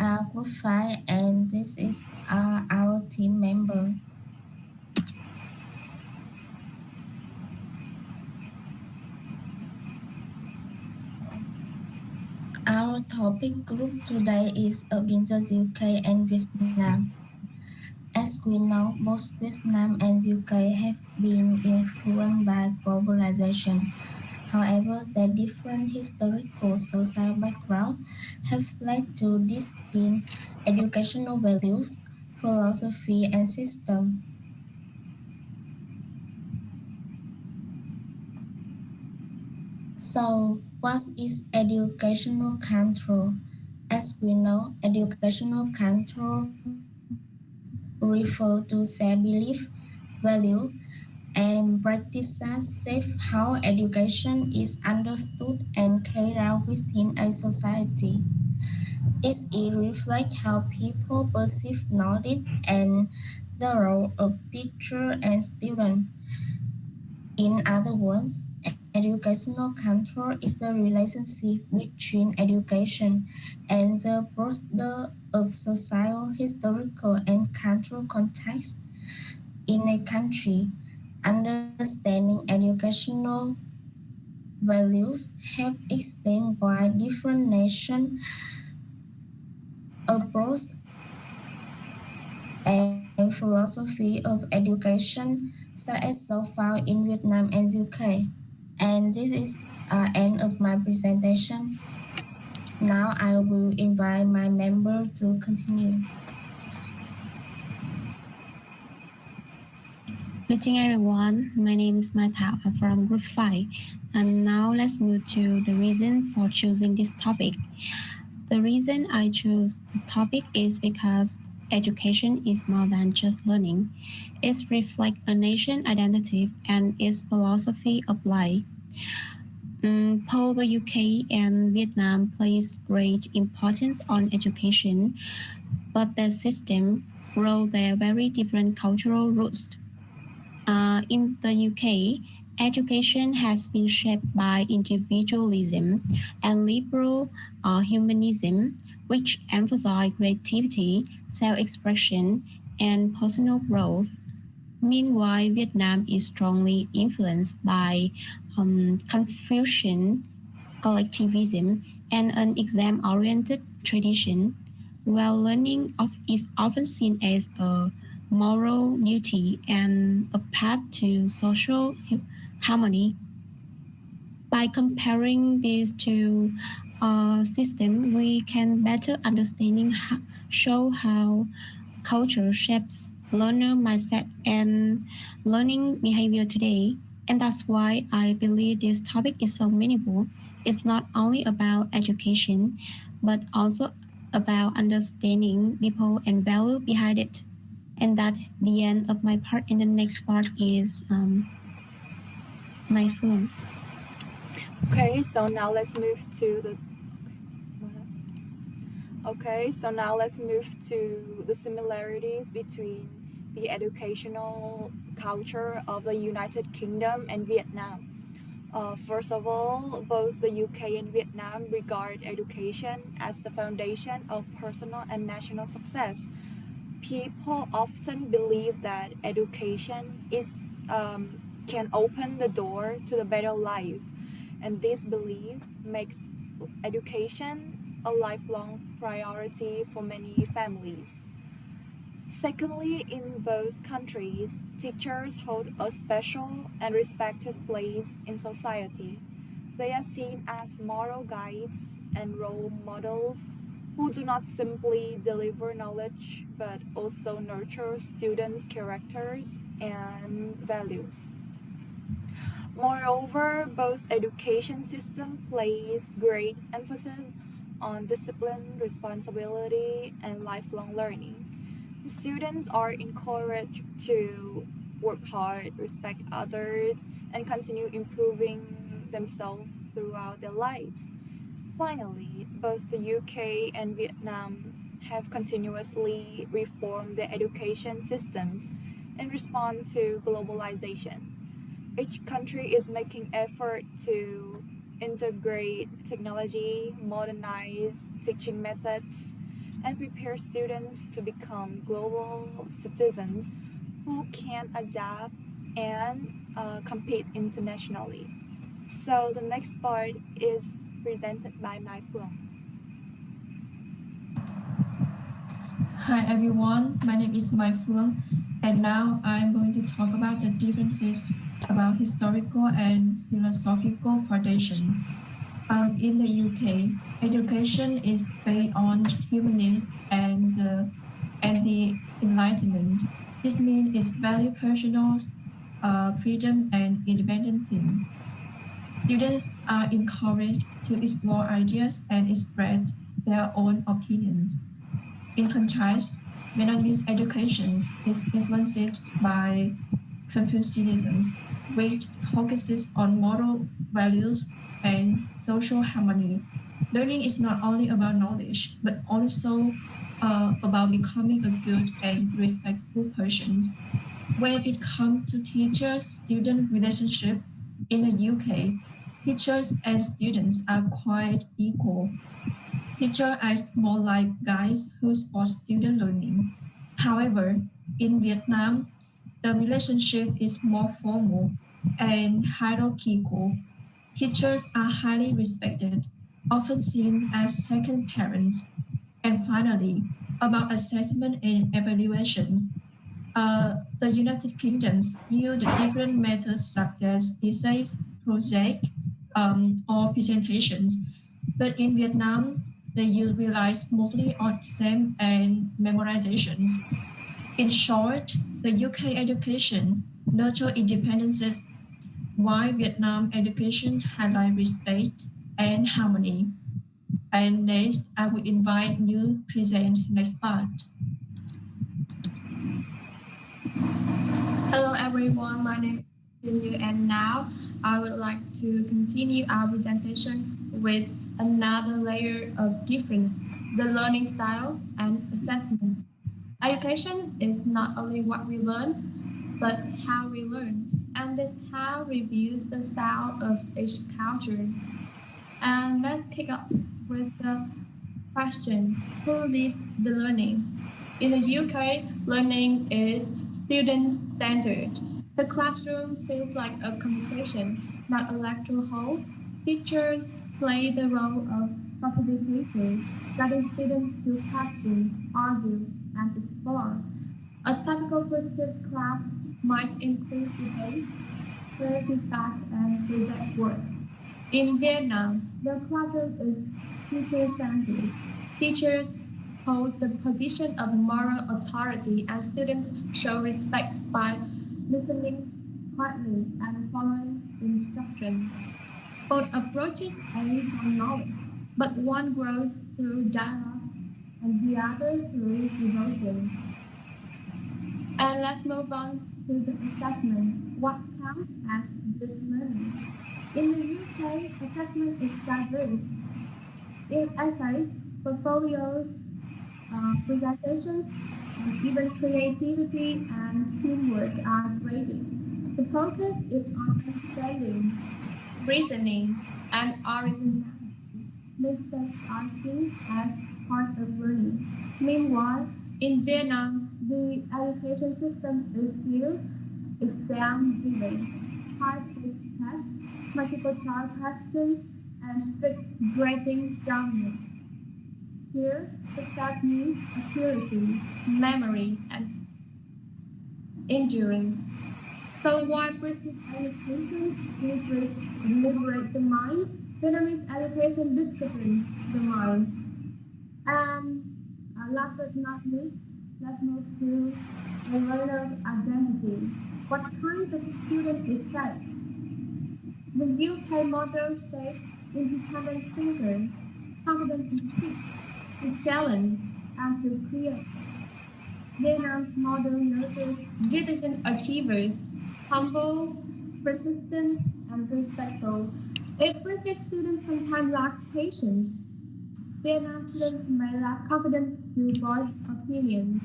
are Group 5 and this is our team member. Our topic group today is against UK and Vietnam. As we know, both Vietnam and UK have been influenced by globalization. However, their different historical social background have led to distinct educational values, philosophy, and system. So, what is educational control? As we know, educational control refer to their belief, value, and practices shape how education is understood and carried out within a society. It reflects how people perceive knowledge and the role of teacher and student. In other words, educational control is a relationship between education and the broader of social, historical, and cultural context in a country. Understanding educational values help explain why different nations approach and philosophy of education such as so found in Vietnam and UK. And this is end of my presentation. Now I will invite my member to continue. Greeting everyone, my name is Martha. I'm from Group 5. And now let's move to the reason for choosing this topic. The reason I chose this topic is because education is more than just learning. It reflects a nation identity and its philosophy of life. Both the UK and Vietnam place great importance on education, but their system grow their very different cultural roots. In the UK, education has been shaped by individualism and liberal humanism, which emphasize creativity, self-expression, and personal growth. Meanwhile, Vietnam is strongly influenced by Confucian collectivism and an exam-oriented tradition, while learning is often seen as a moral duty and a path to social harmony. By comparing these two systems, we can better show how culture shapes learner mindset and learning behavior today. And that's why I believe this topic is so meaningful. It's not only about education, but also about understanding people and value behind it. And that's the end of my part. And the next part is my phone. Okay, so now let's move to the similarities between the educational culture of the United Kingdom and Vietnam. First of all, both the UK and Vietnam regard education as the foundation of personal and national success. People often believe that education can open the door to the better life, and this belief makes education a lifelong priority for many families. Secondly, in both countries, teachers hold a special and respected place in society. They are seen as moral guides and role models who do not simply deliver knowledge but also nurture students' characters and values. Moreover, both education system place great emphasis on discipline, responsibility, and lifelong learning. Students are encouraged to work hard, respect others, and continue improving themselves throughout their lives. Finally, both the UK and Vietnam have continuously reformed their education systems in response to globalization. Each country is making effort to integrate technology, modernize teaching methods, and prepare students to become global citizens who can adapt and compete internationally. So the next part is presented by Mai Phương. Hi everyone, my name is Mai Phương, and now I'm going to talk about the differences about historical and philosophical foundations. In the UK, education is based on humanism and the Enlightenment. This means it's value personal freedom and independent things. Students are encouraged to explore ideas and express their own opinions. In contrast, Vietnamese education is influenced by Confucianism, which focuses on moral values and social harmony. Learning is not only about knowledge, but also about becoming a good and respectful person. When it comes to teacher-student relationship in the UK, teachers and students are quite equal. Teachers act more like guides who support student learning. However, in Vietnam, the relationship is more formal and hierarchical. Teachers are highly respected, often seen as second parents. And finally, about assessment and evaluations, the United Kingdoms use different methods such as essays, project, or presentations. But in Vietnam, they relies mostly on exam and memorizations. In short, the UK education nurture independences while Vietnam education highlight respect and harmony. And next, I will invite you present next part. Hello everyone, my name is Vinyu, and now I would like to continue our presentation with another layer of difference, the learning style and assessment. Education is not only what we learn, but how we learn, and this how reveals the style of each culture. And let's kick off with the question, who leads the learning? In the UK, learning is student-centered. The classroom feels like a conversation, not a lecture hall. Teachers play the role of facilitators, guiding students to question, argue, and explore. A typical physics class might include debates, clear feedback, and project work. In Vietnam, the classroom is teacher-centered. Teachers hold the position of moral authority, and students show respect by listening quietly and following instructions. Both approaches aim on knowledge, but one grows through dialogue and the other through devotion. And let's move on to the assessment. What counts as good learning? In the UK, assessment is diverse. In essays, portfolios, presentations, and even creativity and teamwork are graded. The focus is on understanding, reasoning, and originality. Mistakes are seen as part of learning. Meanwhile, in Vietnam, the education system is still exam-driven. High-stakes tests, multiple-choice questions, and strict grading dominate. Here, success means accuracy, memory, and endurance. So while British education liberate the mind, Vietnamese education disciplines the mind. And last but not least, let's move to the learner's identity. What kinds of student is that? The UK model shapes independent thinker, confident to speak, to challenge, and to create. Vietnam's model nurtures diligent achievers, humble, persistent, and respectful. If British students sometimes lack patience, Vietnam students may lack confidence to voice opinions.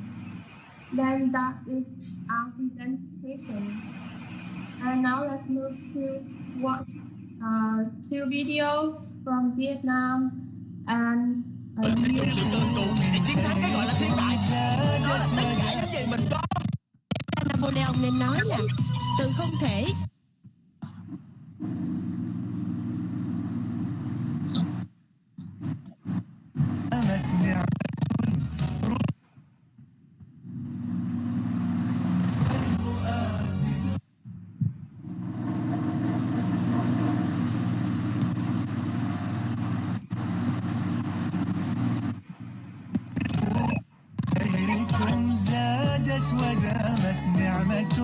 Then that is our presentation. And now let's move to watch two video from Vietnam and a year Những gì mình có. Napoleon nên nói là từ không thể خيركم زادت ودامت نعمة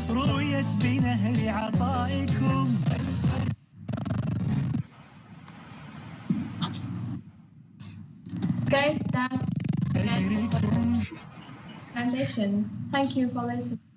رويت بنهر عطائكم. Guys, that's خيركم presentation. Thank you for listening.